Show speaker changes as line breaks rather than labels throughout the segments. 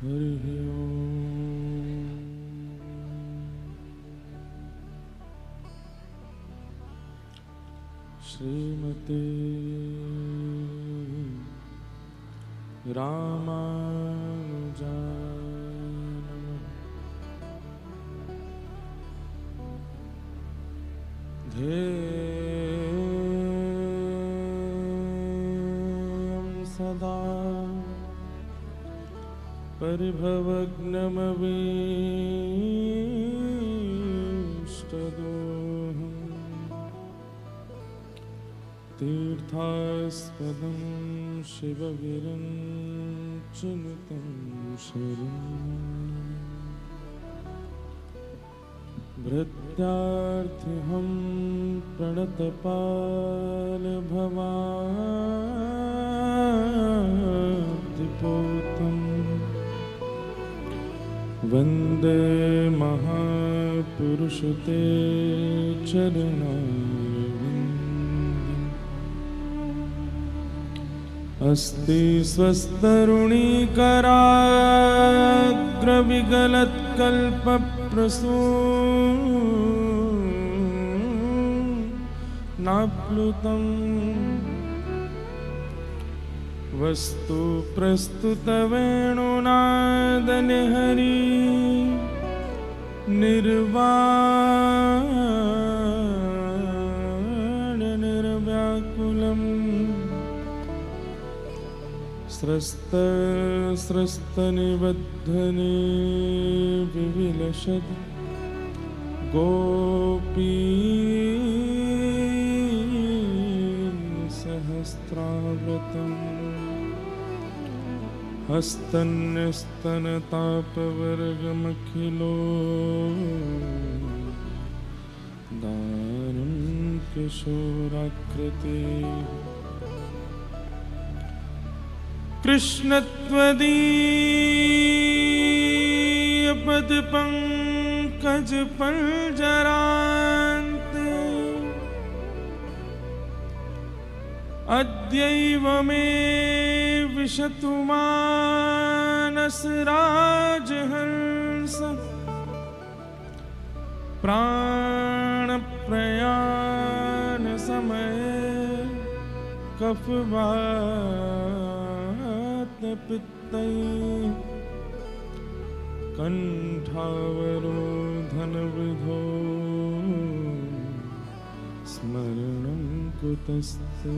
हरि ओम। श्रीमते रामानुजाय नमः। ध्येयं सदा परिभवग्नमभीष्टदोहम् तीर्थास्पदं शिवविरञ्चिनुतं शरणं भृत्यार्थिहं प्रणतपालभवाब्धिपोतं वन्दे महापुरुषते चरणारविन्दम्। अस्ति स्वस्तरुणीकराग्रविगलत्कल्पप्रसूनाप्लुतं वस्तु प्रस्तुतवेणुनादलहरी निर्वाणनिर्व्याकुलम् स्रस्तनिबद्धने विविलसद् गोपी सहस्राव्रतम् हस्तन्यस्तनतापवर्गमखिलो दानं किशोराकृते कृष्णत्वदीयपदपङ्कजपञ्जरान्ते अद्यैव मे विशतु मानसराजहंस प्राणप्रयाणसमये कफवातपित्तैः कण्ठावरोधनविधौ स्मरणं कुतस्ते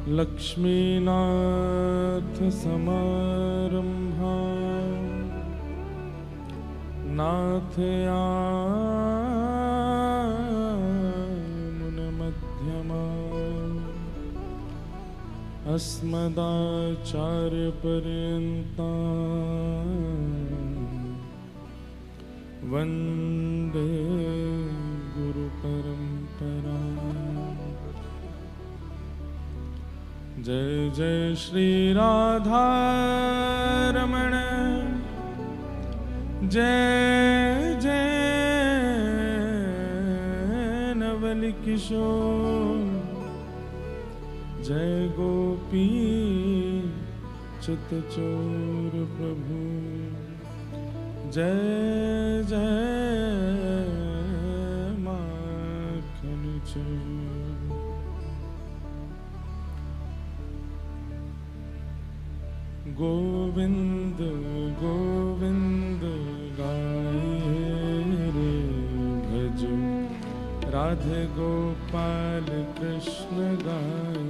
लक्ष्मीनाथसमारम्भां नाथयामुनमध्यमाम् अस्मदाचार्यपर्यन्तां वन्दे गुरुपरम्पराम्। जय जय श्री राधा रमण, जय जय नवल किशोर, जय गोपी चित्तचोर प्रभु, जय जय माखन चोर। गोविंद गोविंद गाए रे भजो, राधे गोपाल कृष्ण गाए।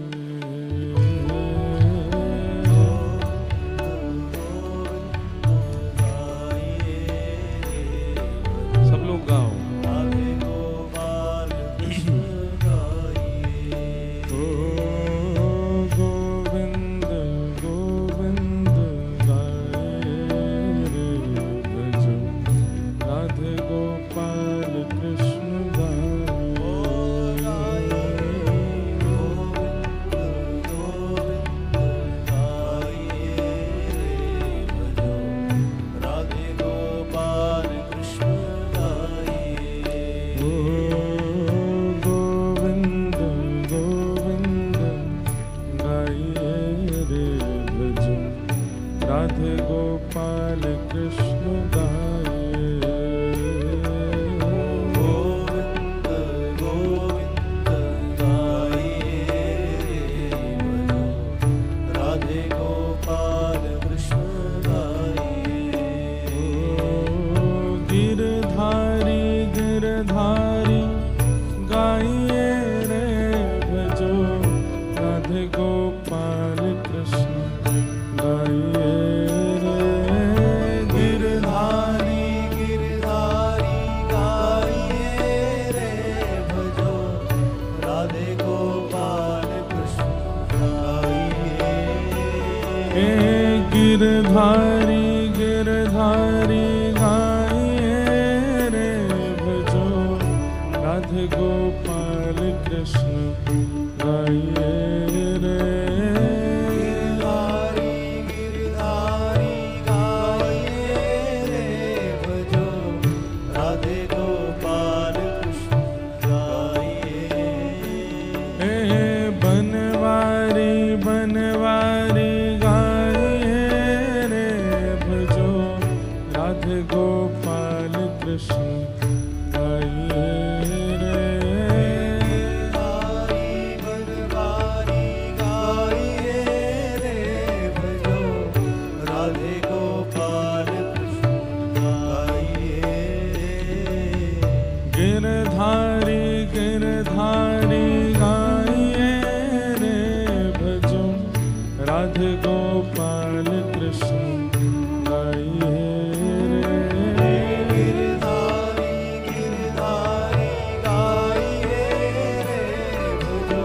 सब लोग गाओ। राधे गोपाल कृष्ण गाए। गोविंद गोविंद गाए रे भजो, राधे गोपाल कृष्ण गाए। राधे गोपाल कृष्ण गाए।
गोविंद गोविंद गाइए भजो राधे गोपाल कृष्ण गाइए।
गिरधारी गिरधारी गाइए रे भजो राधे गोपाल कृष्ण गाइए रे।
गिरधारी गिरधारी गाइए रे भजो राधे गोपाल कृष्ण गाइए।
गिरधारी गिरधारी गाइए रे भजो राधे गोपाल कृष्ण गाइए रे।
गिरधारी गिरधारी गाइए रे भजो राधे गोपाल कृष्ण गाइए।
बनवारी बनवारी गाइए रे भजो राधे गोपाल कृष्ण गाइए रे।
हरि बनवारी गाइए रे भजो राधे गोपाल कृष्ण गाइए।
गिरधारी गिरधारी गाइए रे भजो राधे गोपाल कृष्ण गाइए रे।
गिरधारी गिरधारी गाइए रे भजो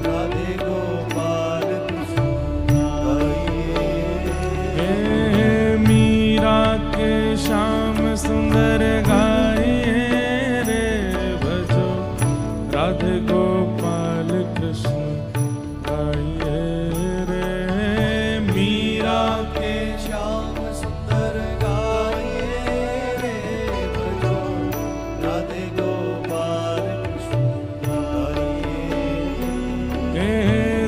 राधे गोपाल कृष्ण गाइए।
मीरा के श्याम सुंदर गाइए रे भजो राधे गोपाल कृष्ण गाइए रे। मीरा
के श्याम सुंदर गाइए रे भजो राधे गोपाल कृष्ण गाइए।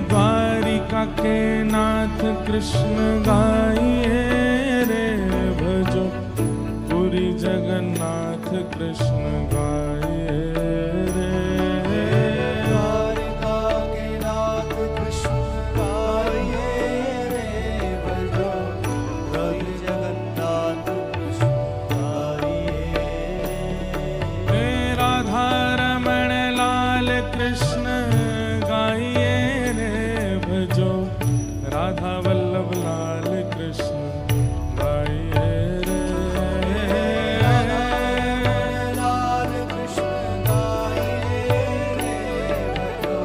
द्वारिका के नाथ कृष्ण गाइए रे भजो पुरी जगन्नाथ कृष्ण गाइए रे।
द्वारिका के नाथ कृष्ण गाइए रे भजो राधे जगन्नाथ कृष्ण गाइए।
राधा रमण लाल कृष्ण गाइए रे भजो राधा वल्लभ लाल कृष्ण गाइए रे।
लाल कृष्ण गाइए रे भजो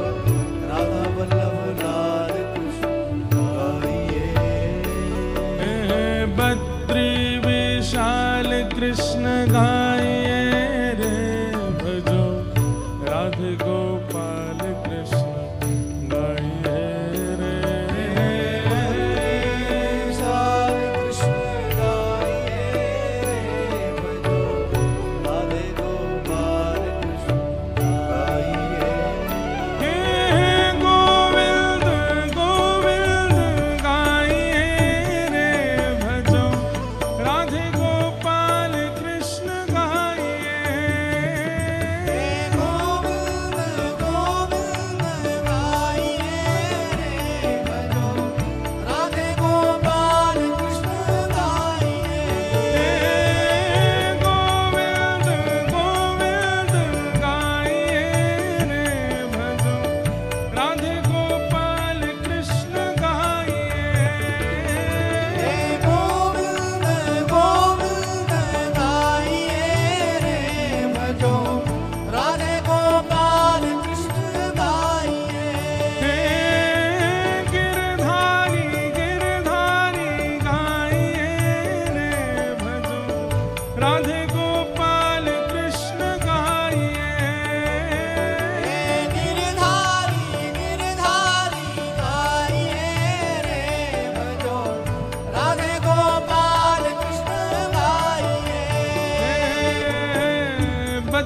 राधा वल्लभ लाल कृष्ण गाइए।
बद्री विशाल कृष्ण गाइए रे भजो राधे गोपाल कृष्ण गाइए रे।
विशाल कृष्ण गाइए रे भजो राधे गोपाल कृष्ण गाइए।
गोविंद गोविंद गाइए रे भजो राधे गोपाल कृष्ण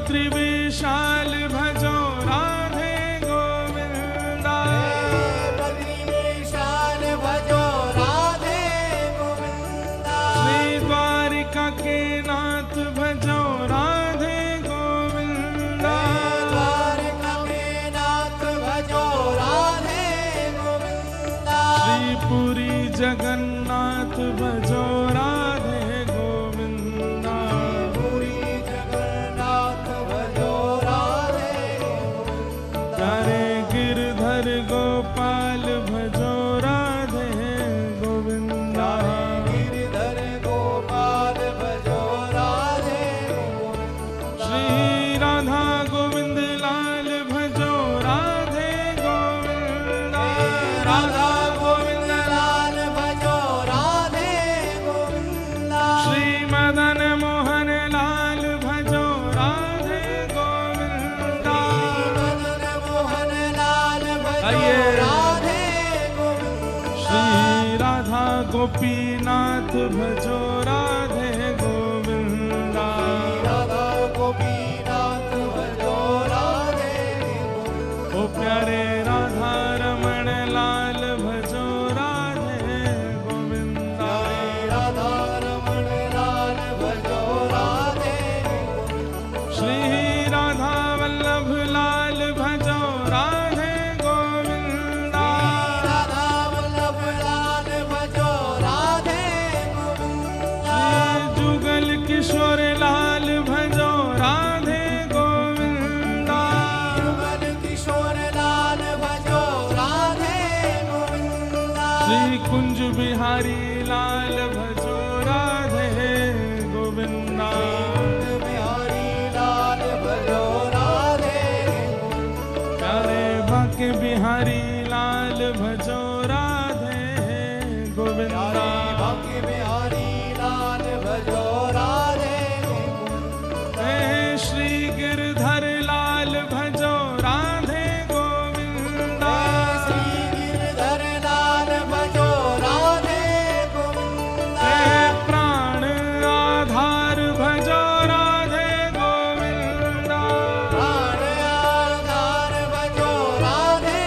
त्रिविशाल भजो राधे गोविंदा।
बद्री विशाल भजो राधे गोविंदा।
जगन्नाथ भजो राधे गोविंदा
पुरी जगन्नाथ भजो राधे
प्यारे गिरधर गोपाल भजो राधे गोविंदा
गिरधर गोपाल भजो राधे
श्री राधा गोविंद लाल भजो राधे गोविंदा
राधा गोविंद लाल भजो राधे गोविंदा
श्री मदन मोहन लाल भजो राधे गोविंदा
मदन मोहन लाल भजो
आइए।
राधे गोविंदा
श्री राधा गोपीनाथ भजो राधे गोविंदा
राधा गोपीनाथ भजो राधे
ओ प्यारे राधा रमण लाल भजो राधे गोविंदा
राधा रमण लाल भजो राधे
श्री राधा वल्लभ लाल भजो राधे गोविंदा
राधा वल्लभ लाल भजो राधे गोविंदा
श्री जुगल किशोर लाल भजो राधे गोविंदा
जुगल किशोर लाल भजो राधे गोविंदा
श्री कुंज बिहारी लाल भजो राधे गोविंदा
बिहारी लाल भजो राधे
प्यारे बाके बिहारी लाल भजो राधे गोविंदा
बाकी बिहारी लाल भजो राधे
हे श्री गिरधर लाल भजो राधे गोविंदा
श्री गिरधर लाल भजो राधे गोविंदा
हे प्राण आधार भजो राधे गोविंदा
प्राण आधार भजो राधे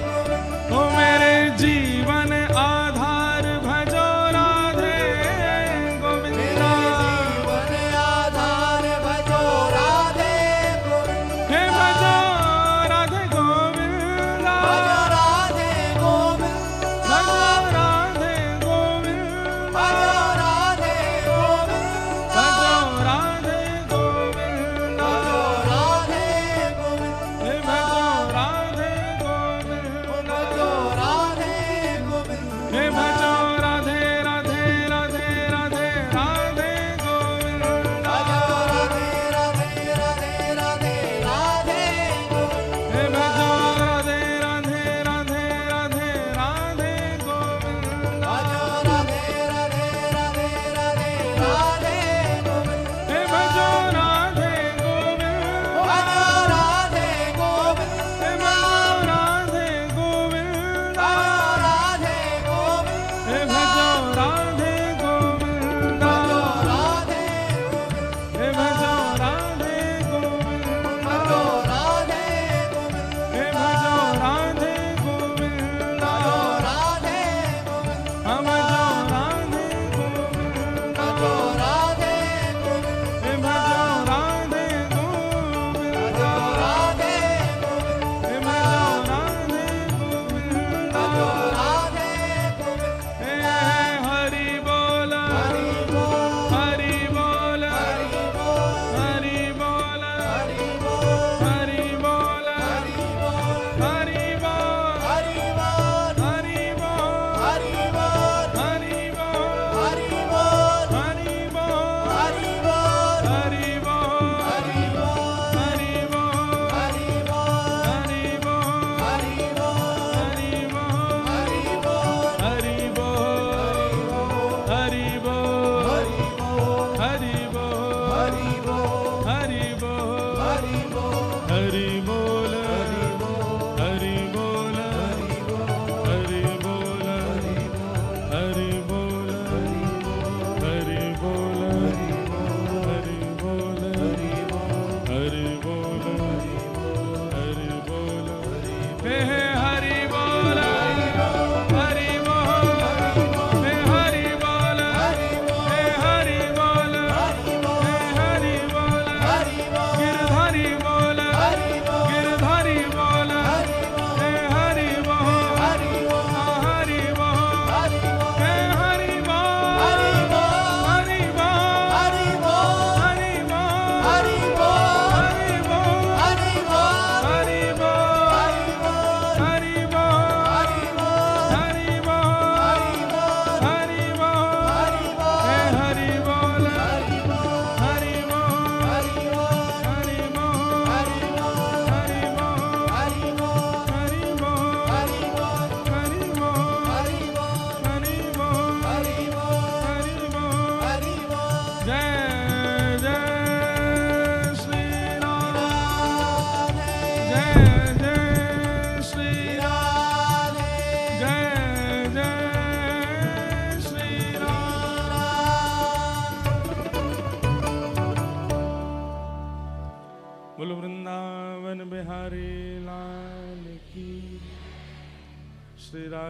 गोविंदा
ओ मेरे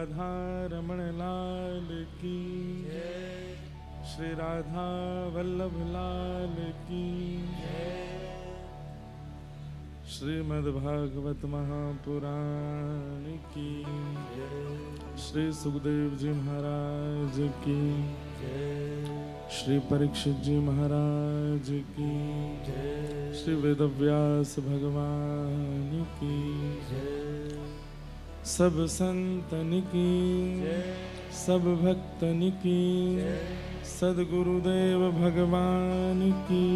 राधा रमण लाल की, श्री राधा वल्लभ लाल की, श्रीमद्भागवत महापुराण की, श्री सुखदेव जी महाराज की, श्री परीक्षित जी महाराज की, श्री वेदव्यास भगवान की, सब संतन की, सब भक्तन की, सद्गुरुदेव भगवान की,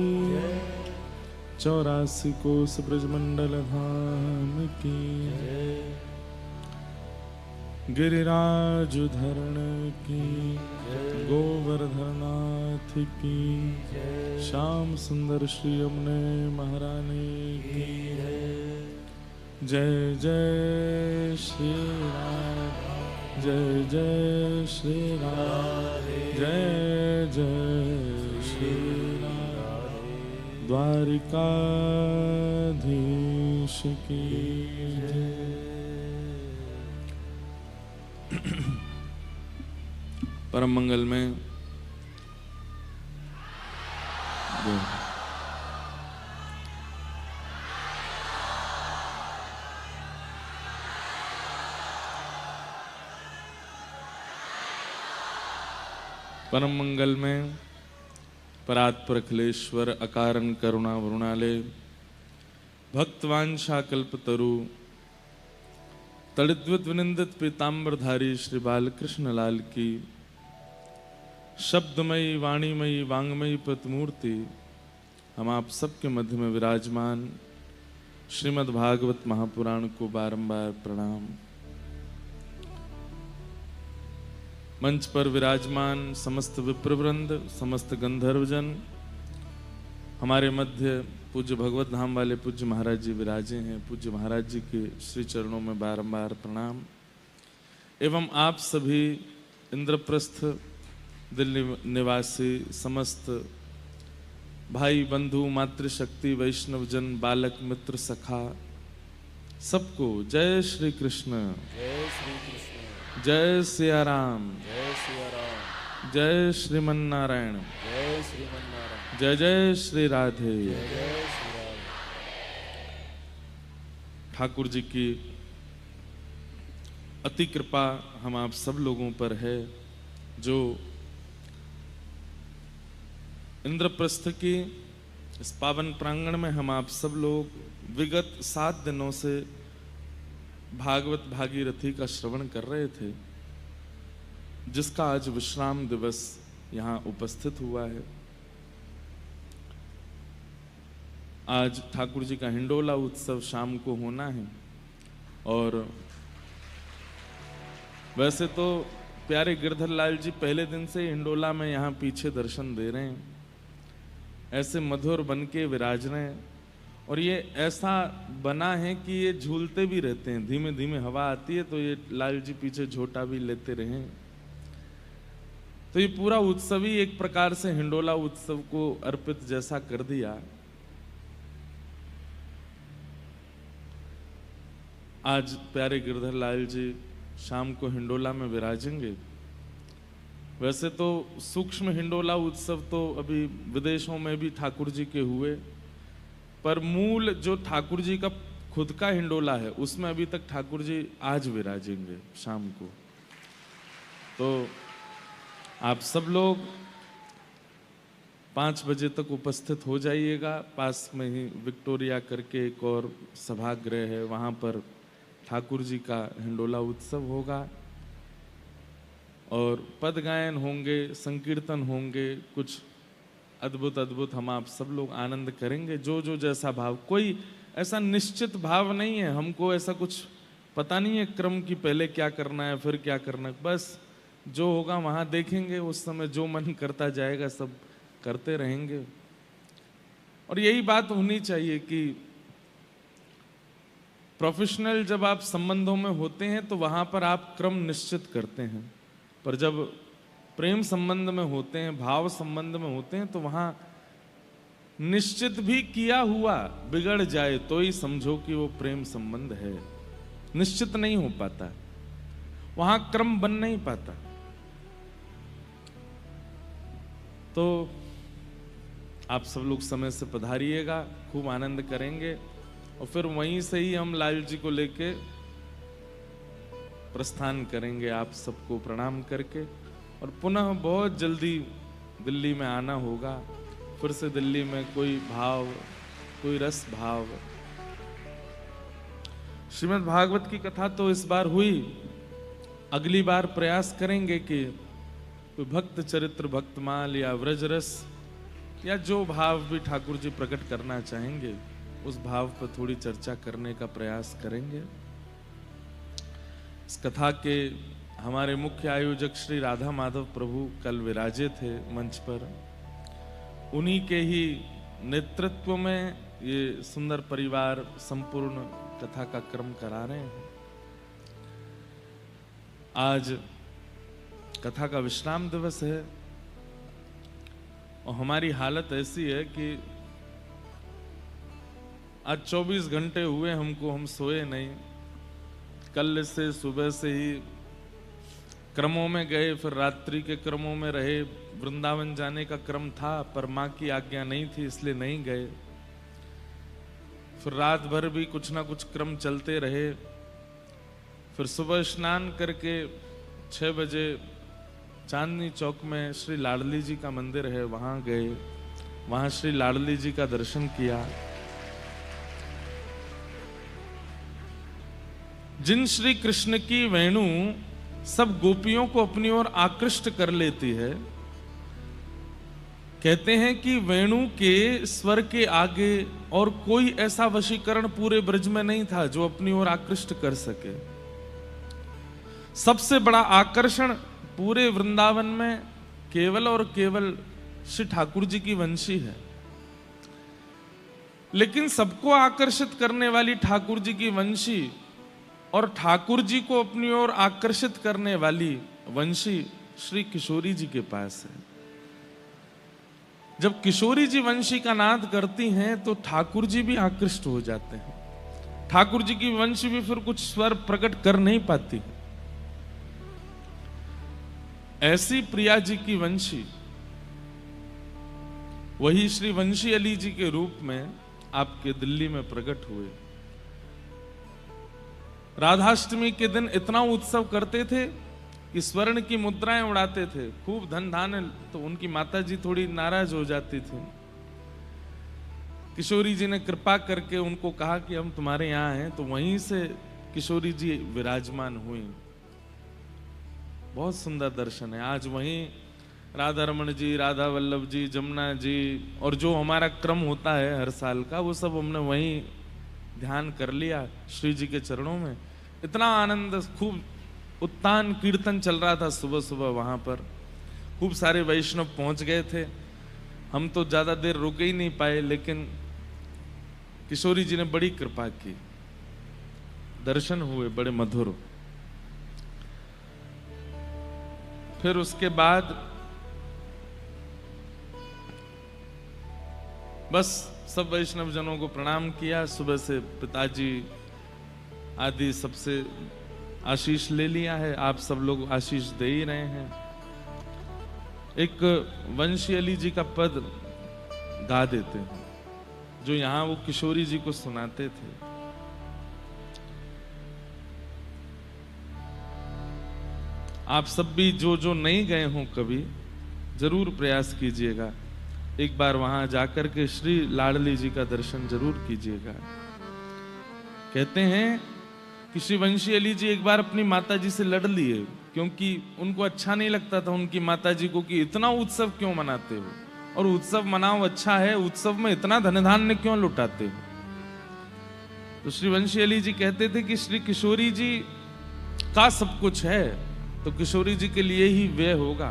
84 कोस ब्रजमंडल धाम की, गिरिराज धरण की, गोवर्धनाथ की, श्याम सुंदर श्री यमुने महारानी की, जय जय श्री राम, जय जय श्री राम, जय जय श्री राम, द्वारिकाधीश की जय। परम मंगल में परम मंगल में परात्पर अखिलेश्वर अकारण करुणा वरुणालय भक्तवांछा कल्पतरु तड़िद्वित विनिंदित पीताम्बरधारी श्री बालकृष्ण लाल की शब्दमयी वाणीमयी वांगमयी प्रतिमूर्ति हम आप सबके मध्य में विराजमान श्रीमद् भागवत महापुराण को बारंबार प्रणाम। मंच पर विराजमान समस्त विप्रवृंद, समस्त गंधर्वजन, हमारे मध्य पूज्य भगवत धाम वाले पूज्य महाराज जी विराजे हैं। पूज्य महाराज जी के श्री चरणों में बारंबार प्रणाम। एवं आप सभी इंद्रप्रस्थ दिल्ली निवासी समस्त भाई बंधु मातृशक्ति वैष्णव जन बालक मित्र सखा सबको जय श्री कृष्ण,
जय श्री कृष्ण,
जय सिया राम,
जय सिया राम,
जय श्रीमन नारायण,
जय श्रीमन्नारायण,
जय जय श्री राधे।
जय श्री राम।
ठाकुर जी की अति कृपा हम आप सब लोगों पर है, जो इंद्रप्रस्थ की इस पावन प्रांगण में हम आप सब लोग विगत 7 दिनों से भागवत भागीरथी का श्रवण कर रहे थे, जिसका आज विश्राम दिवस यहाँ उपस्थित हुआ है। आज ठाकुर जी का हिंडोला उत्सव शाम को होना है और वैसे तो प्यारे गिरधर लाल जी पहले दिन से हिंडोला में यहाँ पीछे दर्शन दे रहे हैं, ऐसे मधुर बन के विराज रहे हैं और ये ऐसा बना है कि ये झूलते भी रहते हैं। धीमे धीमे हवा आती है तो ये लाल जी पीछे झोटा भी लेते रहे। तो ये पूरा उत्सव ही एक प्रकार से हिंडोला उत्सव को अर्पित जैसा कर दिया। आज प्यारे गिरधर लाल जी शाम को हिंडोला में विराजेंगे। वैसे तो सूक्ष्म हिंडोला उत्सव तो अभी विदेशों में भी ठाकुर जी के हुए, पर मूल जो ठाकुर जी का खुद का हिंडोला है उसमें अभी तक ठाकुर जी आज विराजेंगे शाम को। तो आप सब लोग 5 बजे तक उपस्थित हो जाइएगा। पास में ही विक्टोरिया करके एक और सभागृह है, वहाँ पर ठाकुर जी का हिंडोला उत्सव होगा और पद गायन होंगे, संकीर्तन होंगे, कुछ अद्भुत अद्भुत हम आप सब लोग आनंद करेंगे। जो जो जैसा भाव, कोई ऐसा निश्चित भाव नहीं है, हमको ऐसा कुछ पता नहीं है क्रम की पहले क्या करना है फिर क्या करना है। बस जो होगा वहाँ देखेंगे, उस समय जो मन करता जाएगा सब करते रहेंगे। और यही बात होनी चाहिए कि प्रोफेशनल जब आप संबंधों में होते हैं तो वहाँ पर आप क्रम निश्चित करते हैं, पर जब प्रेम संबंध में होते हैं, भाव संबंध में होते हैं, तो वहाँ निश्चित भी किया हुआ बिगड़ जाए तो ही समझो कि वो प्रेम संबंध है। निश्चित नहीं हो पाता। वहां क्रम बन नहीं पाता। तो आप सब लोग समय से पधारिएगा, खूब आनंद करेंगे और फिर वहीं से ही हम लाल जी को लेके प्रस्थान करेंगे आप सबको प्रणाम करके, और पुनः बहुत जल्दी दिल्ली में आना होगा। फिर से दिल्ली में कोई भाव, कोई रस भाव। श्रीमद् भागवत की कथा तो इस बार हुई, अगली बार प्रयास करेंगे कि कोई भक्त चरित्र, भक्तमाल या व्रज रस या जो भाव भी ठाकुर जी प्रकट करना चाहेंगे उस भाव पर थोड़ी चर्चा करने का प्रयास करेंगे। इस कथा के हमारे मुख्य आयोजक श्री राधा माधव प्रभु कल विराजे थे मंच पर। उन्हीं के ही नेतृत्व में ये सुंदर परिवार संपूर्ण कथा का क्रम करा रहे हैं। आज कथा का विश्राम दिवस है और हमारी हालत ऐसी है कि आज 24 घंटे हुए हमको, हम सोए नहीं। कल से सुबह से ही क्रमों में गए, फिर रात्रि के क्रमों में रहे। वृंदावन जाने का क्रम था पर माँ की आज्ञा नहीं थी इसलिए नहीं गए। फिर रात भर भी कुछ ना कुछ क्रम चलते रहे। फिर सुबह स्नान करके 6 बजे चांदनी चौक में श्री लाडली जी का मंदिर है, वहां गए। वहां श्री लाडली जी का दर्शन किया। जिन श्री कृष्ण की वेणु सब गोपियों को अपनी ओर आकृष्ट कर लेती है, कहते हैं कि वेणु के स्वर के आगे और कोई ऐसा वशीकरण पूरे ब्रज में नहीं था जो अपनी ओर आकृष्ट कर सके। सबसे बड़ा आकर्षण पूरे वृंदावन में केवल और केवल श्री ठाकुर जी की वंशी है। लेकिन सबको आकर्षित करने वाली ठाकुर जी की वंशी और ठाकुर जी को अपनी ओर आकर्षित करने वाली वंशी श्री किशोरी जी के पास है। जब किशोरी जी वंशी का नाद करती हैं तो ठाकुर जी भी आकृष्ट हो जाते हैं। ठाकुर जी की वंशी भी फिर कुछ स्वर प्रकट कर नहीं पाती। ऐसी प्रिया जी की वंशी वही श्री वंशी अली जी के रूप में आपके दिल्ली में प्रकट हुए। राधाष्टमी के दिन इतना उत्सव करते थे कि स्वर्ण की मुद्राएं उड़ाते थे, खूब धन धान। तो उनकी माता जी थोड़ी नाराज हो जाती थी। किशोरी जी ने कृपा करके उनको कहा कि हम तुम्हारे यहाँ हैं, तो वहीं से किशोरी जी विराजमान हुई। बहुत सुंदर दर्शन है। आज वहीं राधा रमण जी, राधा वल्लभ जी, जमुना जी और जो हमारा क्रम होता है हर साल का, वो सब हमने वहीं ध्यान कर लिया श्री जी के चरणों में। इतना आनंद, खूब उत्तान कीर्तन चल रहा था सुबह सुबह वहां पर। खूब सारे वैष्णव पहुंच गए थे। हम तो ज्यादा देर रुक ही नहीं पाए, लेकिन किशोरी जी ने बड़ी कृपा की। दर्शन हुए बड़े मधुर। फिर उसके बाद बस सब वैष्णव जनों को प्रणाम किया। सुबह से पिताजी आदि सबसे आशीष ले लिया है। आप सब लोग आशीष दे ही रहे हैं। एक वंशी अली जी का पद गा देते हैं जो यहां वो किशोरी जी को सुनाते थे। आप सब भी जो जो नहीं गए हों कभी, जरूर प्रयास कीजिएगा। एक बार वहां जाकर के श्री लाडली जी का दर्शन जरूर कीजिएगा। कहते हैं कि श्री वंशी अली जी एक बार अपनी माता जी से लड़ लिए, क्योंकि उनको अच्छा नहीं लगता था उनकी माता जी को कि इतना उत्सव क्यों मनाते हो, और उत्सव मनाओ अच्छा है, उत्सव में इतना धन धान्य क्यों लुटाते हो। तो श्री वंशी अली जी कहते थे कि श्री किशोरी जी का सब कुछ है तो किशोरी जी के लिए ही व्यय होगा।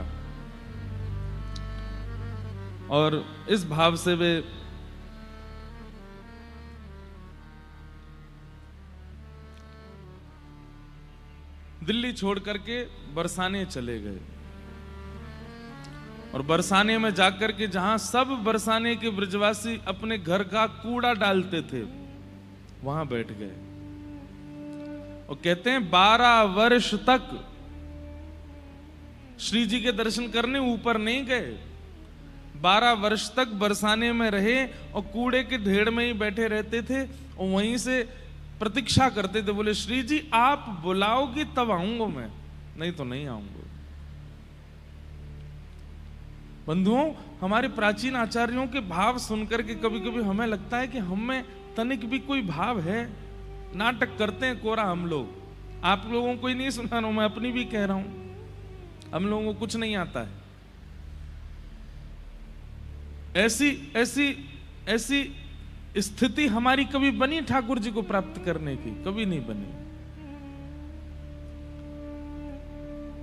और इस भाव से वे दिल्ली छोड़ करके बरसाने चले गए। और बरसाने में जाकर के जहां सब बरसाने के ब्रजवासी अपने घर का कूड़ा डालते थे, वहां बैठ गए। और कहते हैं 12 वर्ष तक श्री जी के दर्शन करने ऊपर नहीं गए, 12 वर्ष तक बरसाने में रहे और कूड़े के ढेर में ही बैठे रहते थे और वहीं से प्रतीक्षा करते थे। बोले श्री जी आप बुलाओगी तब आऊंगा मैं, नहीं तो नहीं आऊंगा। बंधुओं, हमारे प्राचीन आचार्यों के भाव सुनकर के कभी कभी हमें लगता है कि हम में तनिक भी कोई भाव है। नाटक करते हैं कोरा हम लोग। आप लोगों को ही नहीं सुना रहा हूं, मैं अपनी भी कह रहा हूं, हम लोगों को कुछ नहीं आता है। ऐसी ऐसी ऐसी स्थिति हमारी कभी बनी ठाकुर जी को प्राप्त करने की? कभी नहीं बनी।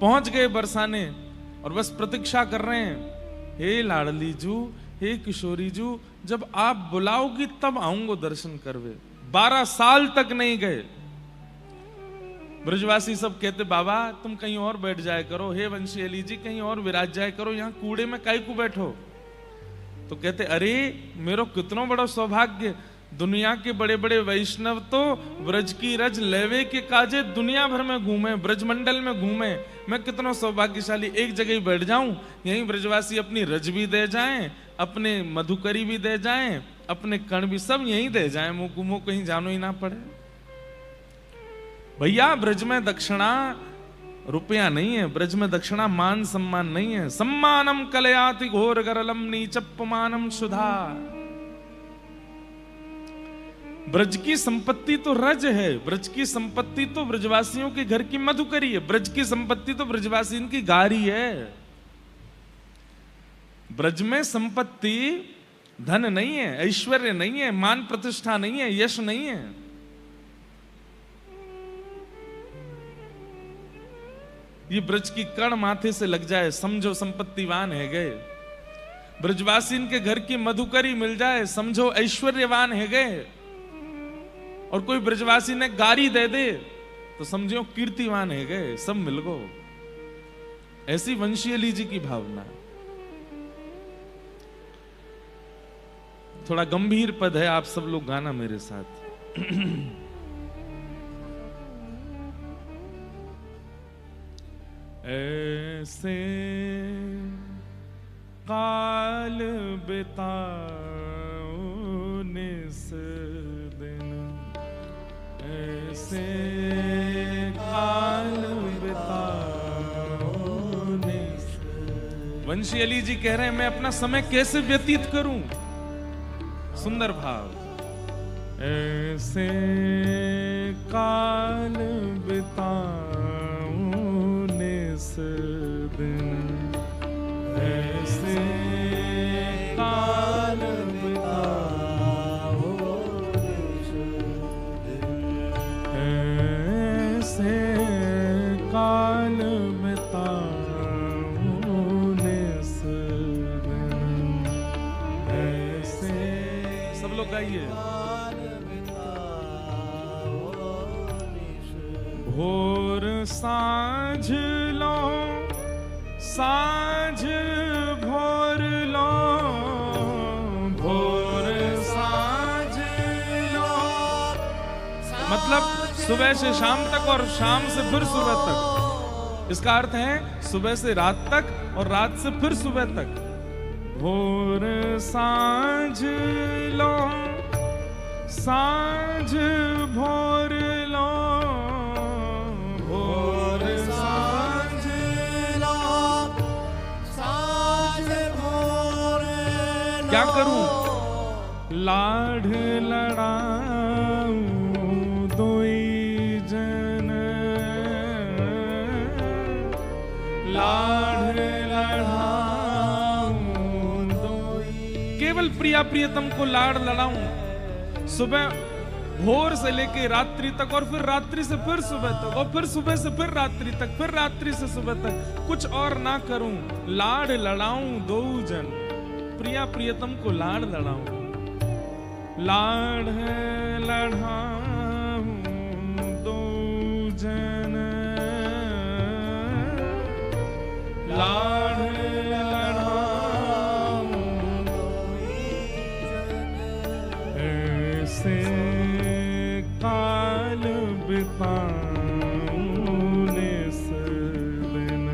पहुंच गए बरसाने और बस प्रतीक्षा कर रहे हैं, हे लाडली जू, हे किशोरी जू, जब आप बुलाओगी तब आऊंगा दर्शन करवे। 12 साल तक नहीं गए। ब्रजवासी सब कहते बाबा तुम कहीं और बैठ जाया करो, हे वंशी अली जी कहीं और विराज जाया करो, यहां कूड़े में काहे को बैठो। तो कहते अरे मेरो कितना बड़ा सौभाग्य, दुनिया के बड़े बड़े वैष्णव तो ब्रज की रज लेवे के काजे दुनिया भर में घूमे, ब्रजमंडल में घूमे, मैं कितना सौभाग्यशाली एक जगह ही बैठ जाऊं, यहीं ब्रजवासी अपनी रज भी दे जाएं, अपने मधुकरी भी दे जाएं, अपने कण भी सब यहीं दे जाएं, मुंह कहीं जानो ही ना पड़े। भैया ब्रज में दक्षिणा रुपया नहीं है, ब्रज में दक्षिणा मान सम्मान नहीं है। सम्मानम कलयाति घोर गरलम नीचपमानम सुधा। ब्रज की संपत्ति तो रज है, ब्रज की संपत्ति तो ब्रजवासियों के घर की मधुकरी है, ब्रज की संपत्ति तो ब्रजवासियों की गारी है। ब्रज में संपत्ति धन नहीं है, ऐश्वर्य नहीं है, मान प्रतिष्ठा नहीं है, यश नहीं है। ये ब्रज की कण माथे से लग जाए समझो संपत्तिवान है गए। ब्रजवासी के घर की मधुकरी मिल जाए समझो ऐश्वर्यवान है गए। और कोई ब्रजवासी ने गारी दे दे तो समझो कीर्तिवान है गए, सब मिल गो। ऐसी वंशी अली जी की भावना। थोड़ा गंभीर पद है, आप सब लोग गाना मेरे साथ। ऐसे काल बिताओ निस दिन, ऐसे काल बिताओ निस। वंशी अली जी कह रहे हैं मैं अपना समय कैसे व्यतीत करूं। सुंदर भाव। ऐसे काल बिताओ निस दिन, ऐसे काल बिताओ निस दिन, ऐसे काल बिताओ निस दिन, ऐसे। सब लोग गाइए। भोर साँझ लो, साँझ भोर लो, भोर साँझ लो। मतलब सुबह से शाम तक और शाम से फिर सुबह तक। इसका अर्थ है सुबह से रात तक और रात से फिर सुबह तक। भोर साँझ लो, साँझ भोर लो, भोर साँझ लो, साँझ भोर लो। क्या करूं? लाढ़ लड़ाऊं दोई जन, लाढ़ लड़ाऊं दोई। केवल प्रिया प्रियतम को लाड़ लड़ाऊं। सुबह भोर से लेके रात्रि तक और फिर रात्रि से फिर सुबह तक और फिर सुबह से फिर रात्रि तक, फिर रात्रि से सुबह तक, कुछ और ना करूं। लाड़ लड़ाऊं दो जन, प्रिया प्रियतम को लाड़ लड़ाऊं। लाड़ लड़ाऊं दो जन, लाड़ लड़ाऊं ऐसे काल बिताऊं निस दिन,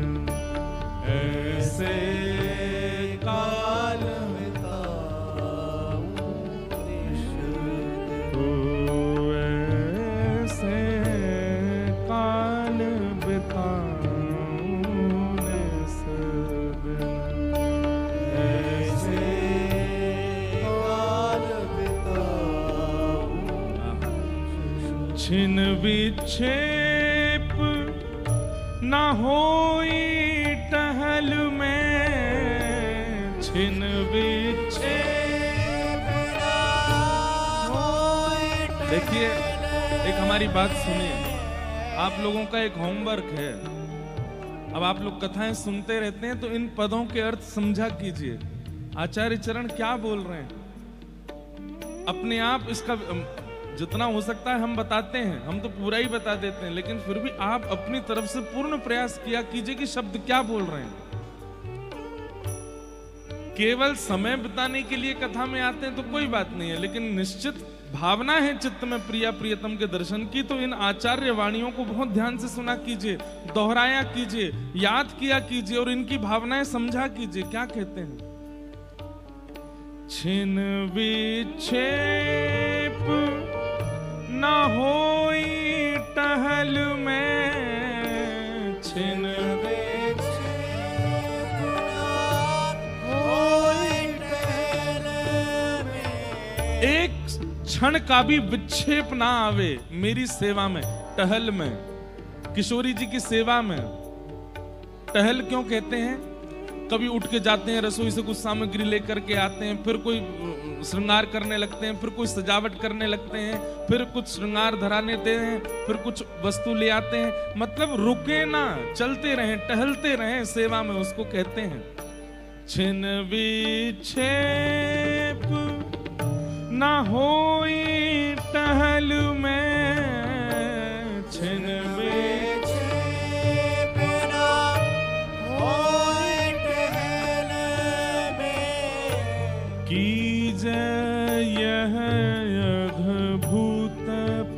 छिन विक्षेप न होई टहल में, छिन विक्षेप न होई। देखिए, एक हमारी बात सुनिए, आप लोगों का एक होमवर्क है। अब आप लोग कथाएं सुनते रहते हैं तो इन पदों के अर्थ समझा कीजिए। आचार्य चरण क्या बोल रहे हैं, अपने आप इसका जितना हो सकता है हम बताते हैं, हम तो पूरा ही बता देते हैं, लेकिन फिर भी आप अपनी तरफ से पूर्ण प्रयास किया कीजिए कि शब्द क्या बोल रहे हैं। केवल समय बिताने के लिए कथा में आते हैं तो कोई बात नहीं है, लेकिन निश्चित भावना है चित्त में प्रिया प्रियतम के दर्शन की, तो इन आचार्य वाणियों को बहुत ध्यान से सुना कीजिए, दोहराया कीजिए, याद किया कीजिए और इनकी भावनाएं समझा कीजिए। क्या कहते हैं, छिन विक्षेप न होई टहल में, छिन विक्षेप न होई टहल में। एक क्षण का भी विक्षेप ना आवे मेरी सेवा में, टहल में, किशोरी जी की सेवा में। टहल क्यों कहते हैं, कभी उठ के जाते हैं रसोई से कुछ सामग्री लेकर के आते हैं, फिर कोई श्रृंगार करने लगते हैं, फिर कोई सजावट करने लगते हैं, फिर कुछ श्रृंगार धराने देते हैं, फिर कुछ वस्तु ले आते हैं, मतलब रुके ना, चलते रहें, टहलते रहें सेवा में, उसको कहते हैं छिन विक्षेप न होई टहल में, छिन विक्षेप न होई टहल में। कीजय यह अद्भुत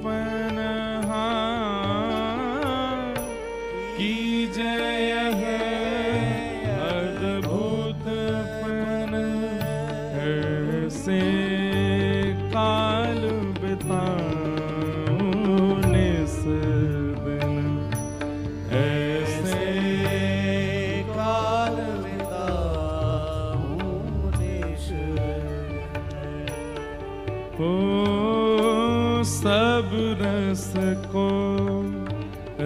पनहा, कीजय यह अद्भुत पन, ऐसे काल बिताऊं निस दिन, ऐसे काल बिताऊं निस दिन। ओ सब रस को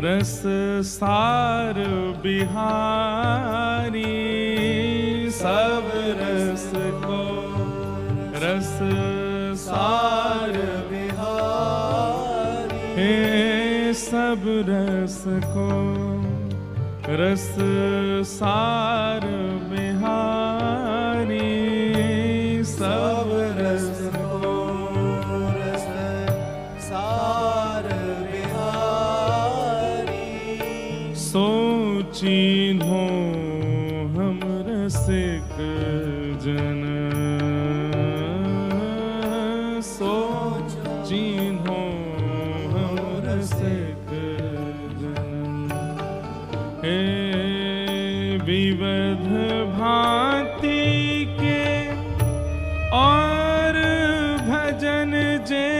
रस सार बिहारी, सब रस को रस सार बिहारी, हे सब रस को रस सार बिहारी, सब रस को रस सार बिहारी। सोचिन्हो हम रसिक जन, सोचिन्हो हम रसिक जन, हे विविध भांति के और भजन जे,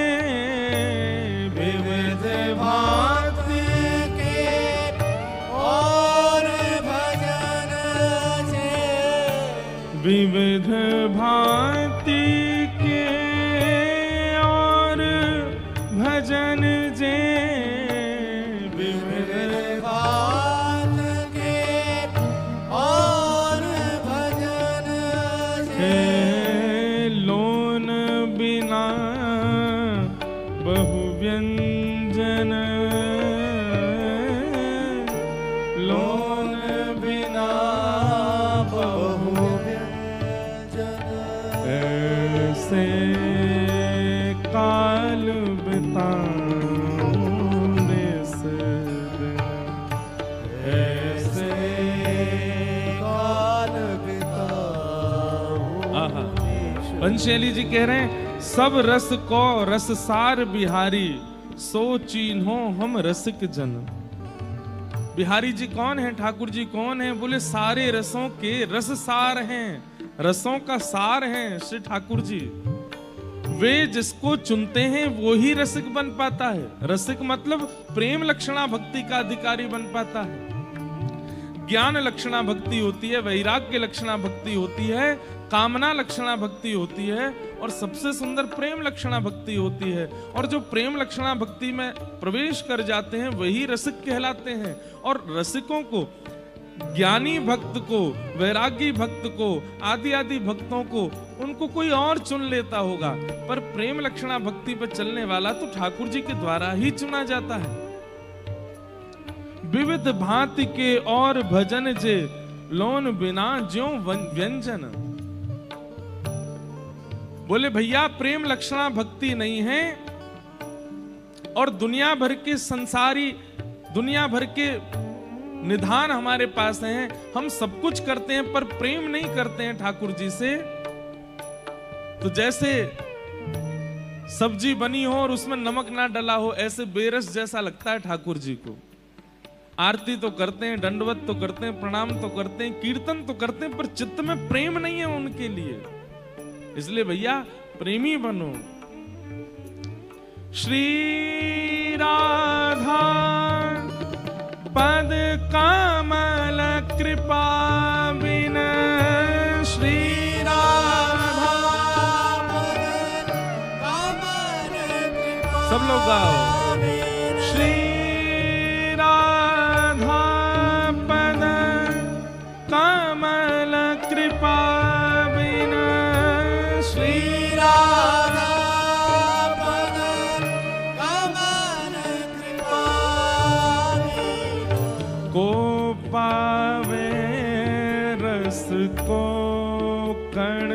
विविध भांति के और भजन जे, विविध भांति के और भजन जे, विविध भांति के और भजन जे। लोन बिना बहु व्यंजन, लोन बिना बहु व्यंजन, ऐसे काल बिताऊं निस दिन, ऐसे काल बिताऊं। पंचशैली जी कह रहे हैं सब रस को रस सार बिहारी, सो चिन्हो हम रसिक जन। बिहारी जी कौन है, ठाकुर जी कौन है, बोले सारे रसों के रस सार हैं, रसों का सार हैं श्री ठाकुर जी। वे जिसको चुनते हैं वो ही रसिक बन पाता है। रसिक मतलब प्रेम लक्षणा भक्ति का अधिकारी बन पाता है। ज्ञान लक्षणा भक्ति होती है, वैराग्य लक्षणा भक्ति होती है, कामना लक्षणा भक्ति होती है, और सबसे सुंदर प्रेम लक्षणा भक्ति होती है। और जो प्रेम लक्षणा भक्ति में प्रवेश कर जाते हैं वही रसिक कहलाते हैं। और रसिकों को, ज्ञानी भक्त को, वैरागी भक्त को, आदि आदि भक्तों को, उनको कोई और चुन लेता होगा, पर प्रेम लक्षणा भक्ति पर चलने वाला तो ठाकुर जी के द्वारा ही चुना जाता है। विविध भांति के और भजन जे लोन बिना ज्यों व्यंजन। बोले भैया प्रेम लक्षणा भक्ति नहीं है और दुनिया भर के संसारी, दुनिया भर के निधान हमारे पास हैं, हम सब कुछ करते हैं पर प्रेम नहीं करते हैं ठाकुर जी से। तो जैसे सब्जी बनी हो और उसमें नमक ना डला हो, ऐसे बेरस जैसा लगता है ठाकुर जी को। आरती तो करते हैं, दंडवत तो करते हैं, प्रणाम तो करते हैं, कीर्तन तो करते हैं, पर चित्त में प्रेम नहीं है उनके लिए। इसलिए भैया प्रेमी बनो। श्री राधा पद कमल कृपा बिन, श्री राधा सब लोग गाओ। श्री राधा पद कमल कृपा बिन, श्री राधा
पद कमल कृपा
को पावे रस को कण,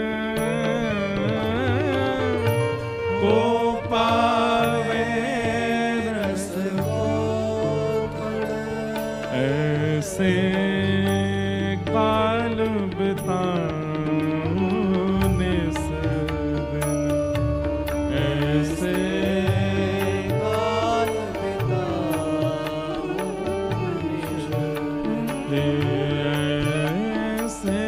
को पावे रस को कण, ऐसे काल बिताने सदिन, ऐसे
काल
ऐसे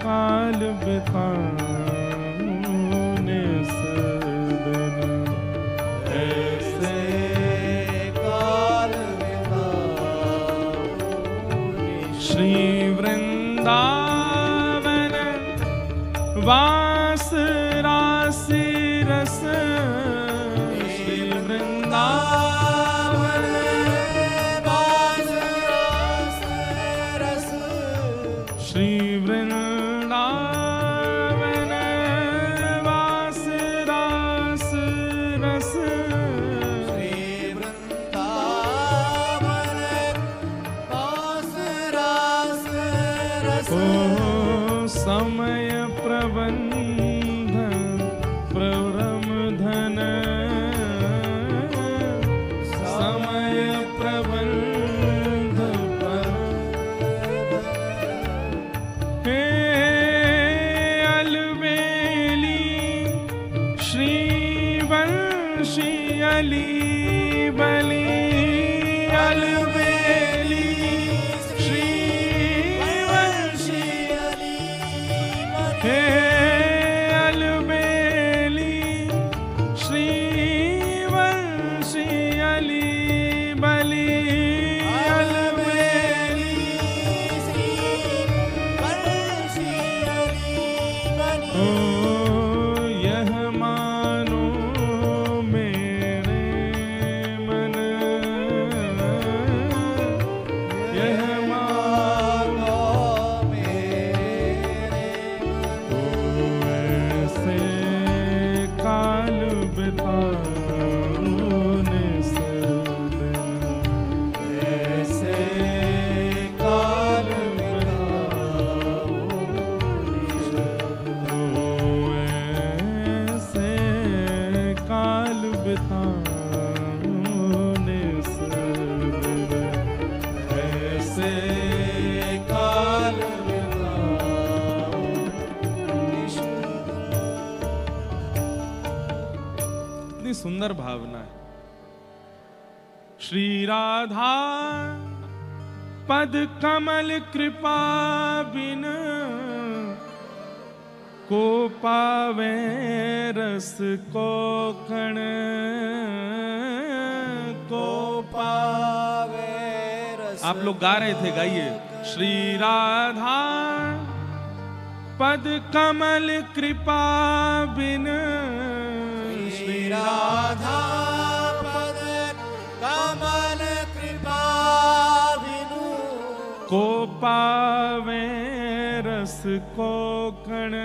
काल बिताने सदिन, ऐसे
काल
श्री वृंदावन वास राशि रस, श्री वृंदावन श्री वृंदावन वास रास रस,
श्री वृंदावन वास रास रस,
ओ समय प्रबंध प्रवरम धन, समय प्रबंध हे अलबेली श्री वंशी अली बली, अलबेली श्री वंशी हे अलबेली श्री वंशी अली बली, अलबेली ओ यह मानो मेरे मन, यह मानो ओ ऐसे काल बिताने सदिन,
ऐसे काल
ऐसे काल बिताने सदिन, ऐसे
काल
कितनी सुंदर भावना है। श्री राधा पद कमल कृपा बिन, को पावे रस को कण, को
पावे रस।
आप लोग गा रहे थे, गाइए। श्री राधा पद कमल कृपा बिन
श्री राधा पद कमल कृपा बिनु
को पावे रस को कण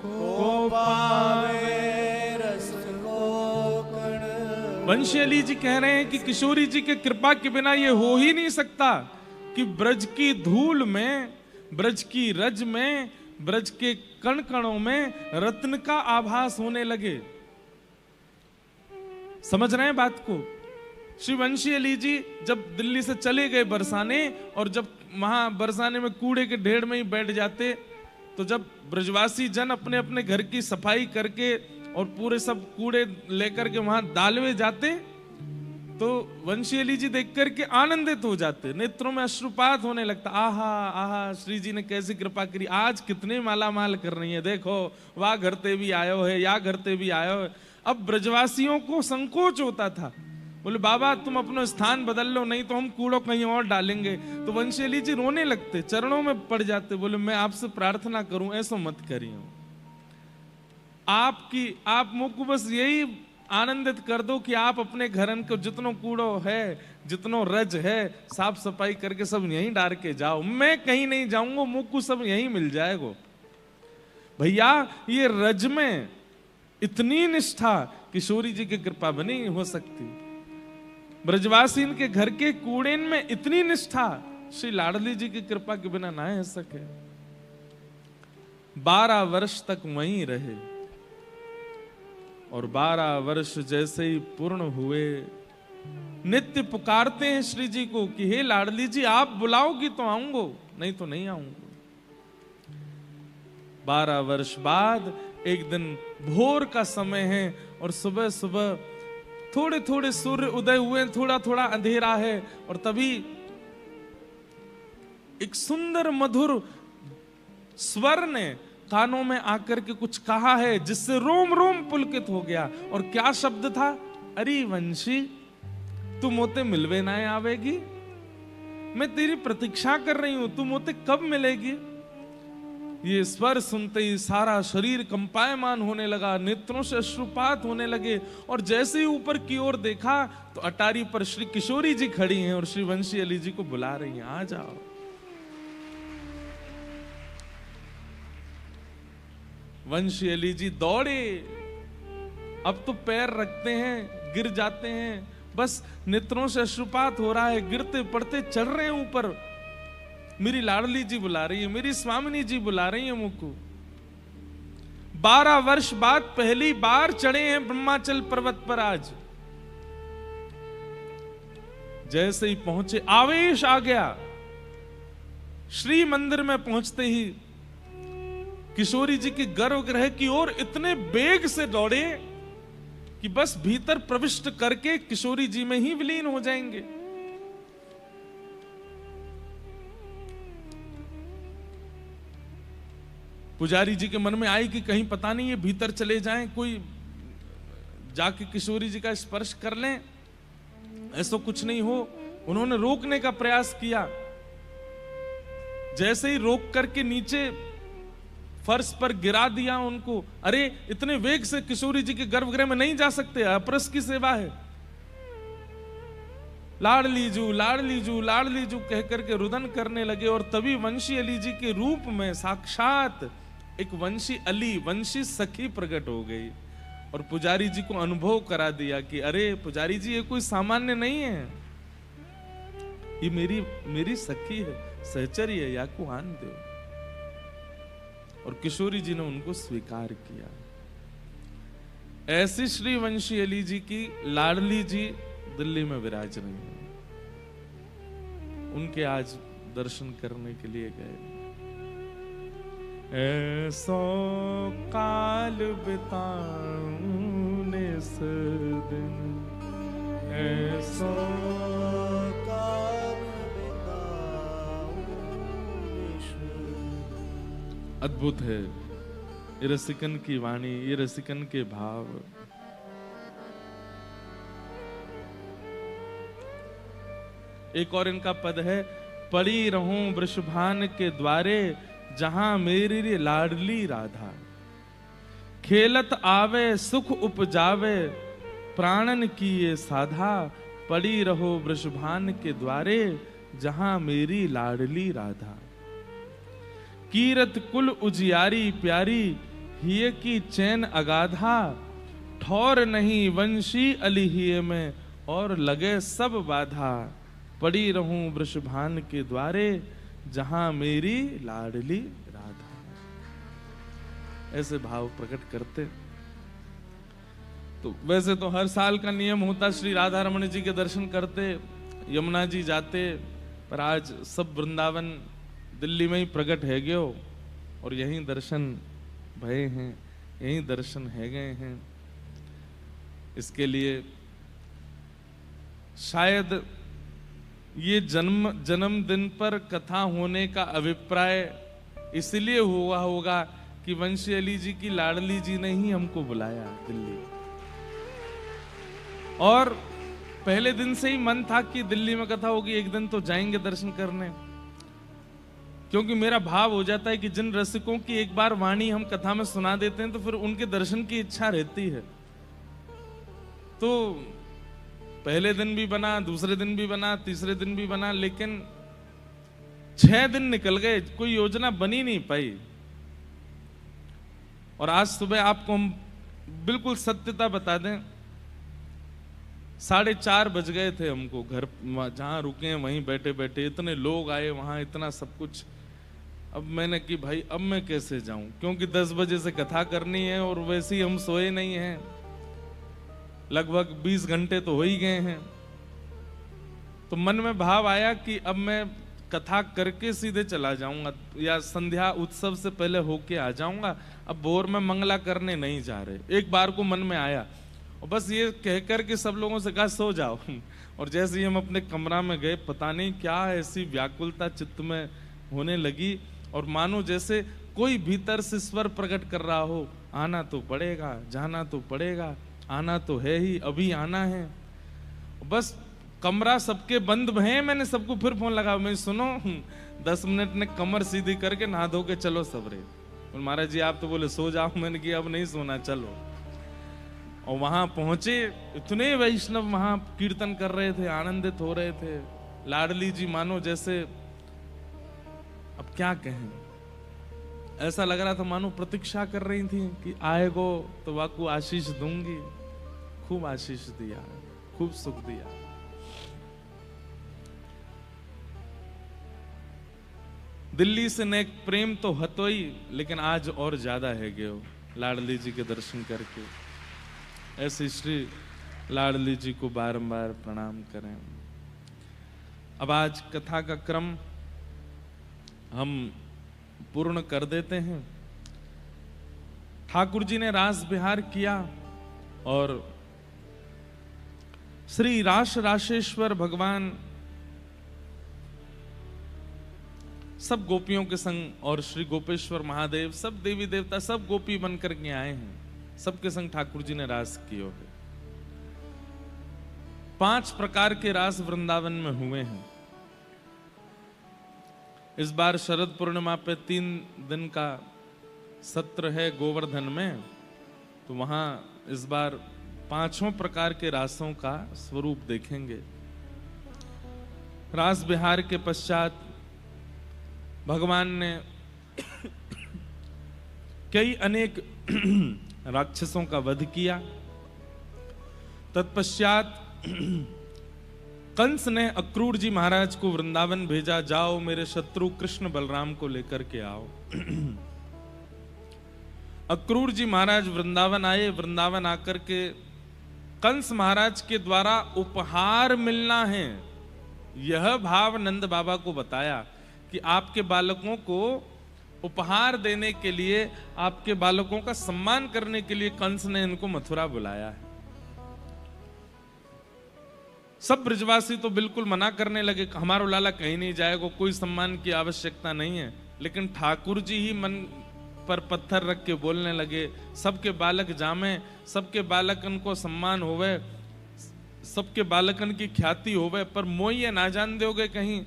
को पावे रस को कण।
वंशी अली जी कह रहे हैं कि किशोरी जी के कृपा के बिना ये हो ही नहीं सकता कि ब्रज की धूल में, ब्रज की रज में, ब्रज के कण कणों में रत्न का आभास होने लगे। समझ रहे हैं बात को? श्री वंशी अली जी जब दिल्ली से चले गए बरसाने, और जब वहां बरसाने में कूड़े के ढेर में ही बैठ जाते, तो जब ब्रजवासी जन अपने अपने घर की सफाई करके और पूरे सब कूड़े लेकर के वहां डालवे जाते, तो वंशी अली जी देख करके आनंदित हो जाते, नेत्रों में अश्रुपात होने लगता। आहा आहा, श्री जी ने कैसी कृपा करी, आज कितने माला माल कर रही है, देखो वाह घरते भी आयो है, या घरते भी आयो है। अब ब्रजवासियों को संकोच होता था, बोले बाबा तुम अपना स्थान बदल लो, नहीं तो हम कूड़ो कहीं और डालेंगे। तो वंशी अली जी रोने लगते, चरणों में पड़ जाते, बोले मैं आपसे प्रार्थना करूं, ऐसा मत करियो, आप मुझको बस यही आनंदित कर दो कि आप अपने घरन को जितनो कूड़ो है, जितनो रज है, साफ सफाई करके सब यहीं डाल के जाओ, मैं कहीं नहीं जाऊंगा, मुझको सब यहीं मिल जाएगा। भैया ये रज में इतनी निष्ठा किशोरी जी की कृपा में नहीं हो सकती। ब्रजवासी के घर के कूड़ेन में इतनी निष्ठा श्री लाडली जी की कृपा के बिना ना हो सके। 12 वर्ष तक वहीं रहे, और 12 वर्ष जैसे ही पूर्ण हुए, नित्य पुकारते हैं श्री जी को कि हे लाडली जी आप बुलाओगी तो आऊंगा, नहीं तो नहीं आऊंगा। 12 वर्ष बाद एक दिन भोर का समय है, और सुबह सुबह थोड़े थोड़े सूर्य उदय हुए, थोड़ा थोड़ा अंधेरा है, और तभी एक सुंदर मधुर स्वर ने कानों में आकर के कुछ कहा है, जिससे रोम रोम पुलकित हो गया। और क्या शब्द था? अरे वंशी तू मोते मिलवे ना आवेगी, मैं तेरी प्रतीक्षा कर रही हूं, तू मोते कब मिलेगी। ये स्वर सुनते ही सारा शरीर कंपायमान होने लगा, नेत्रों से अश्रुपात होने लगे, और जैसे ही ऊपर की ओर देखा तो अटारी पर श्री किशोरी जी खड़ी हैं और श्री वंशी अली जी को बुला रही हैं, आ जाओ। वंशी अली जी दौड़े, अब तो पैर रखते हैं गिर जाते हैं, बस नेत्रों से अश्रुपात हो रहा है, गिरते पड़ते चढ़ रहे हैं ऊपर। मेरी लाडली जी बुला रही है, मेरी स्वामिनी जी बुला रही है मुझको। 12 वर्ष बाद पहली बार चढ़े हैं ब्रह्माचल पर्वत पर आज। जैसे ही पहुंचे आवेश आ गया, श्री मंदिर में पहुंचते ही किशोरी जी के गर्भगृह की ओर इतने वेग से दौड़े कि बस भीतर प्रविष्ट करके किशोरी जी में ही विलीन हो जाएंगे। पुजारी जी के मन में आई कि कहीं पता नहीं ये भीतर चले जाएं, कोई जाके किशोरी जी का स्पर्श कर लें, ऐसा कुछ नहीं हो। उन्होंने रोकने का प्रयास किया, जैसे ही रोक करके नीचे फर्श पर गिरा दिया उनको। अरे इतने वेग से किशोरी जी के गर्भगृह में नहीं जा सकते, अपरस की सेवा है। लाडली जू लाडली जू लाडली जू कह करके रुदन करने लगे, और तभी वंशी अली जी के रूप में साक्षात एक वंशी अली, वंशी सखी प्रकट हो गई, और पुजारी जी को अनुभव करा दिया कि अरे पुजारी जी ये कोई सामान्य नहीं है, ये मेरी सखी है, सहचरी है, या को आन दो। और किशोरी जी ने उनको स्वीकार किया। ऐसी श्री वंशी अली जी की लाडली जी दिल्ली में विराज रही हैं। उनके आज दर्शन करने के लिए गए। ऐसो काल बिताऊं निस दिन, ऐसो
काल बिताऊं निस दिन।
अद्भुत है ये रसिकन की वाणी, ये रसिकन के भाव। एक और इनका पद है, पड़ी रहूं वृषभान के द्वारे, जहां मेरी लाडली राधा। खेलत आवे सुख उपजावे, प्राणन की ये साधा। पड़ी रहो वृषभान के द्वारे, जहां मेरी लाडली राधा। कीरत कुल उजियारी प्यारी, हिय की चैन अगाधा। ठौर नहीं वंशी अलिहिय में, और लगे सब बाधा। पड़ी रहूं वृषभान के द्वारे, जहां मेरी लाडली राधा। ऐसे भाव प्रकट करते। तो वैसे तो हर साल का नियम होता, श्री राधा रमण जी के दर्शन करते, यमुना जी जाते, पर आज सब वृंदावन दिल्ली में ही प्रकट है गयो, और यहीं दर्शन भये हैं, यहीं दर्शन है गए हैं। इसके लिए शायद ये जन्मदिन पर कथा होने का अभिप्राय इसलिए हुआ होगा कि वंशी अली जी की लाडली जी ने ही हमको बुलाया दिल्ली, और पहले दिन से ही मन था कि दिल्ली में कथा होगी, एक दिन तो जाएंगे दर्शन करने। क्योंकि मेरा भाव हो जाता है कि जिन रसिकों की एक बार वाणी हम कथा में सुना देते हैं तो फिर उनके दर्शन की इच्छा रहती है। तो पहले दिन भी बना, दूसरे दिन भी बना, तीसरे दिन भी बना, लेकिन 6 दिन निकल गए, कोई योजना बनी नहीं पाई। और आज सुबह आपको हम बिल्कुल सत्यता बता दें, 4:30 बज गए थे हमको, घर जहां रुके हैं वहीं बैठे बैठे। इतने लोग आए वहां, इतना सब कुछ। अब मैंने कि भाई अब मैं कैसे जाऊं, क्योंकि 10 बजे से कथा करनी है और वैसे ही हम सोए नहीं हैं, लगभग 20 घंटे तो हो ही गए हैं। तो मन में भाव आया कि अब मैं कथा करके सीधे चला जाऊंगा, या संध्या उत्सव से पहले होके आ जाऊंगा। अब भोर में मंगला करने नहीं जा रहे, एक बार को मन में आया, और बस ये कहकर के सब लोगों से कहा सो जाओ। और जैसे ही हम अपने कमरा में गए, पता नहीं क्या ऐसी व्याकुलता चित्त में होने लगी, और मानो जैसे कोई भीतर से स्वर प्रकट कर रहा हो, आना तो पड़ेगा, जाना तो पड़ेगा, आना तो है ही, अभी आना है। बस कमरा सबके बंद हैं, मैंने सबको फिर फोन लगा, मैं सुनो 10 मिनट ने कमर सीधी करके नहा धो के चलो सबरे। और महाराज जी आप तो बोले सो जाओ, मैंने किया अब नहीं सोना, चलो। और वहां पहुंचे, इतने वैष्णव वहां कीर्तन कर रहे थे, आनंदित हो रहे थे। लाडली जी मानो जैसे, अब क्या कहें, ऐसा लग रहा था मानो प्रतीक्षा कर रही थी कि आएगो तो वाकू आशीष दूंगी। खूब आशीष दिया, खूब सुख दिया। दिल्ली से नेक प्रेम तो हतो ही, लेकिन आज और ज्यादा है गयो लाडली जी के दर्शन करके। ऐसे श्री लाडली जी को बारंबार प्रणाम करें। अब आज कथा का क्रम हम पूर्ण कर देते हैं। ठाकुर जी ने रास विहार किया, और श्री राशेश्वर भगवान सब गोपियों के संग, और श्री गोपेश्वर महादेव, सब देवी देवता, सब गोपी बनकर के आए हैं। सबके संग ठाकुर जी ने रास किए हैं। 5 प्रकार के रास वृंदावन में हुए हैं। इस बार शरद पूर्णिमा पे 3 दिन का सत्र है गोवर्धन में, तो वहां इस बार 5 प्रकार के रासों का स्वरूप देखेंगे। रास विहार के पश्चात भगवान ने कई अनेक राक्षसों का वध किया। तत्पश्चात कंस ने अक्रूर जी महाराज को वृंदावन भेजा, जाओ मेरे शत्रु कृष्ण बलराम को लेकर के आओ। अक्रूर जी महाराज वृंदावन आए। वृंदावन आकर के कंस महाराज के द्वारा उपहार मिलना है, यह भाव नंद बाबा को बताया कि आपके बालकों को उपहार देने के लिए, आपके बालकों का सम्मान करने के लिए कंस ने इनको मथुरा बुलाया है। सब ब्रजवासी तो बिल्कुल मना करने लगे, हमारा लाला कहीं नहीं जाएगा, कोई सम्मान की आवश्यकता नहीं है। लेकिन ठाकुर जी ही मन पर पत्थर रख के बोलने लगे, सबके बालक जामे, सबके बालकन को सम्मान होवे, सबके बालकन की ख्याति होवे, पर मोइये ना जान दोगे कहीं।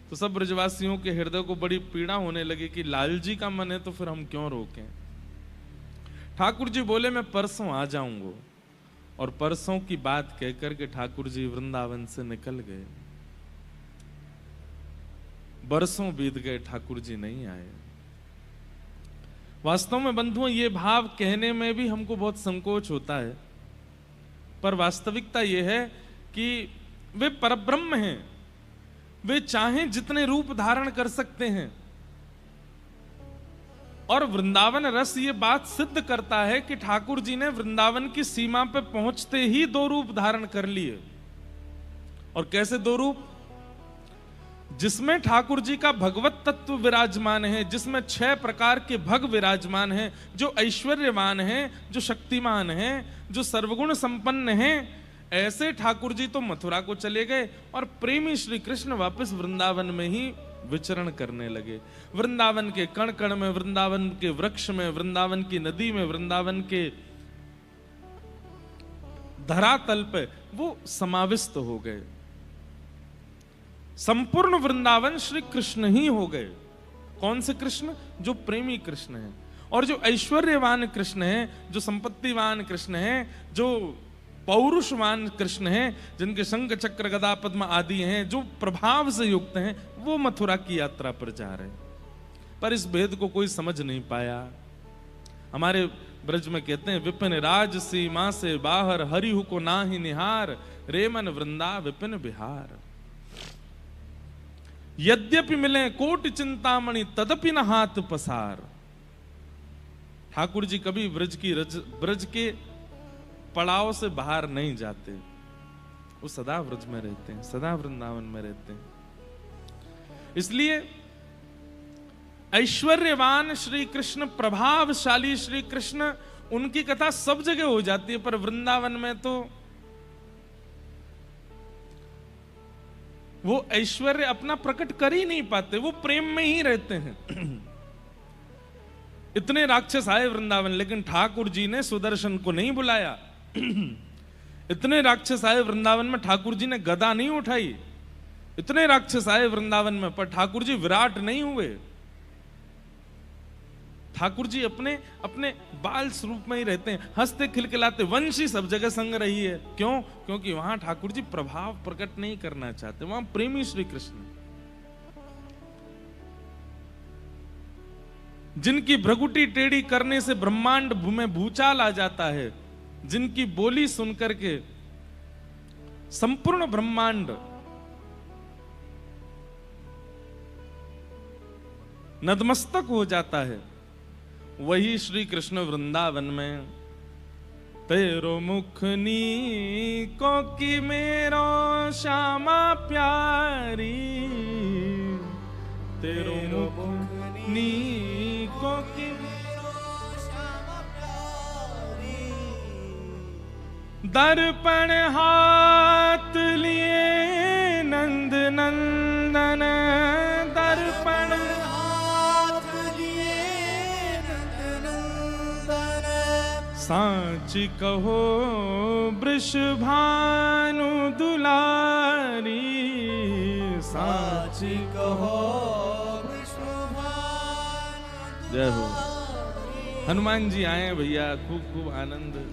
तो सब ब्रजवासियों के हृदय को बड़ी पीड़ा होने लगी कि लाल जी का मन है तो फिर हम क्यों रोकें। ठाकुर जी बोले मैं परसों आ जाऊंगा, और परसों की बात कहकर के ठाकुर जी वृंदावन से निकल गए। बरसों बीत गए, ठाकुर जी नहीं आए। वास्तव में बंधुओं, ये भाव कहने में भी हमको बहुत संकोच होता है, पर वास्तविकता यह है कि वे परब्रह्म हैं। वे चाहें जितने रूप धारण कर सकते हैं, और वृंदावन रस ये बात सिद्ध करता है कि ठाकुर जी ने वृंदावन की सीमा पे पहुंचते ही 2 रूप धारण कर लिए। और कैसे 2 रूप? जिसमें ठाकुर जी का भगवत तत्व विराजमान है, जिसमें 6 प्रकार के भग विराजमान हैं, जो ऐश्वर्यवान हैं, जो शक्तिमान हैं, जो सर्वगुण संपन्न हैं, ऐसे ठाकुर जी तो मथुरा को चले गए और प्रेमी श्री कृष्ण वापस वृंदावन में ही विचरण करने लगे। वृंदावन के कण कण में, वृंदावन के वृक्ष में, वृंदावन की नदी में, वृंदावन के धरातल पे वो समाविष्ट हो गए। संपूर्ण वृंदावन श्री कृष्ण ही हो गए। कौन से कृष्ण? जो प्रेमी कृष्ण है, और जो ऐश्वर्यवान कृष्ण है, जो संपत्तिवान कृष्ण है, जो पौरुषवान कृष्ण है, जिनके शंख चक्र गदा पद्म आदि हैं, जो प्रभाव से युक्त हैं, वो मथुरा की यात्रा पर जा रहे हैं। पर इस भेद को कोई समझ नहीं पाया। हमारे ब्रज में कहते हैं, विपिन राज सीमा से बाहर हरिहु को नाहि निहार, रेमन वृंदा विपिन बिहार। यद्यपि मिले कोटि चिंतामणि तदपि न हाथ पसार। ठाकुर जी कभी ब्रज के पड़ाव से बाहर नहीं जाते, वो सदा ब्रज में रहते हैं, सदा वृंदावन में रहते हैं। इसलिए ऐश्वर्यवान श्री कृष्ण, प्रभावशाली श्री कृष्ण, उनकी कथा सब जगह हो जाती है, पर वृंदावन में तो वो ऐश्वर्य अपना प्रकट कर ही नहीं पाते, वो प्रेम में ही रहते हैं। इतने राक्षस आए वृंदावन, लेकिन ठाकुर जी ने सुदर्शन को नहीं बुलाया। इतने राक्षस आए वृंदावन में, ठाकुर जी ने गदा नहीं उठाई। इतने राक्षस आए वृंदावन में, पर ठाकुर जी विराट नहीं हुए। ठाकुर जी अपने अपने बाल स्वरूप में ही रहते हैं, हंसते खिलखिलाते। वंशी सब जगह संग रही है। क्यों? क्योंकि वहां ठाकुर जी प्रभाव प्रकट नहीं करना चाहते, वहां प्रेमी श्री कृष्ण। जिनकी भ्रगुटी टेढ़ी करने से ब्रह्मांड में भूचाल आ जाता है, जिनकी बोली सुनकर के संपूर्ण ब्रह्मांड नतमस्तक हो जाता है, वही श्री कृष्ण वृंदावन में तेरो मुख नीको की मेरो श्यामा प्यारी, तेरो मुख नीको की दर्पण हाथ लिए नंद नंदन, दर्पण हाथ लिए नंद नंदन, साच कहो वृषभानु दुलारी, साच कहो वृषभानु। जय हो। हनुमान जी आए भैया, खूब खूब आनंद।